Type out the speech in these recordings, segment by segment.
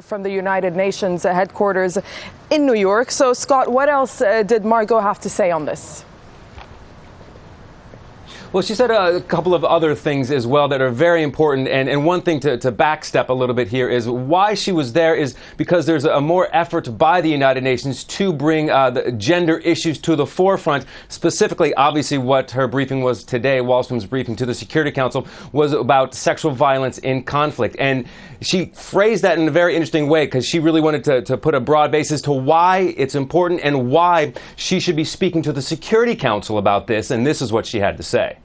From the United Nations headquarters in New York. So, Scott, what else did Margot have to say on this? Well, she said a couple of other things as well that are very important. And one thing to backstep a little bit here is why she was there is because there's a more effort by the United Nations to bring the gender issues to the forefront. Specifically, obviously, what her briefing was today, Wallstrom's briefing to the Security Council, was about sexual violence in conflict. And she phrased that in a very interesting way because she really wanted to put a broad basis to why it's important and why she should be speaking to the Security Council about this. And this is what she had to say.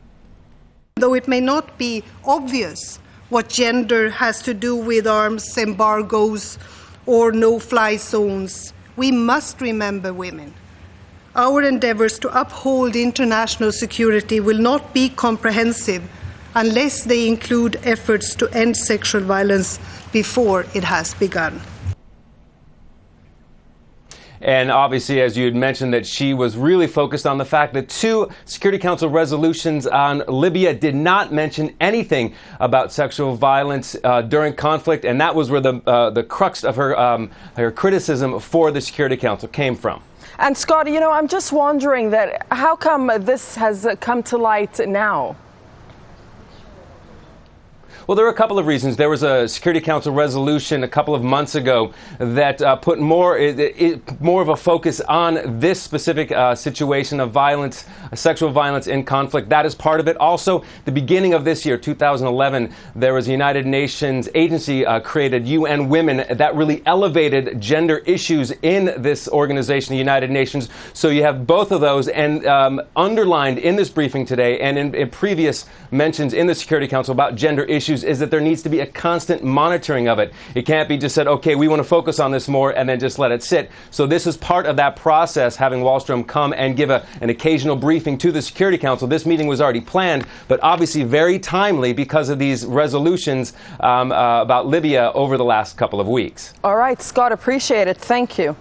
Though it may not be obvious what gender has to do with arms embargoes or no-fly zones, we must remember women. Our endeavors to uphold international security will not be comprehensive unless they include efforts to end sexual violence before it has begun. And obviously, as you had mentioned, that she was really focused on the fact that 2 Security Council resolutions on Libya did not mention anything about sexual violence during conflict, and that was where the crux of her criticism for the Security Council came from. And Scott, you know, I'm just wondering that how come this has come to light now? Well, there are a couple of reasons. There was a Security Council resolution a couple of months ago that put more of a focus on this specific situation of violence, sexual violence in conflict. That is part of it. Also, the beginning of this year, 2011, there was a United Nations agency created, UN Women, that really elevated gender issues in this organization, the United Nations. So you have both of those, and underlined in this briefing today and in previous mentions in the Security Council about gender issues is that there needs to be a constant monitoring of it. It can't be just said, okay, we want to focus on this more and then just let it sit. So this is part of that process, having Wallstrom come and give an occasional briefing to the Security Council. This meeting was already planned, but obviously very timely because of these resolutions about Libya over the last couple of weeks. All right, Scott, appreciate it. Thank you.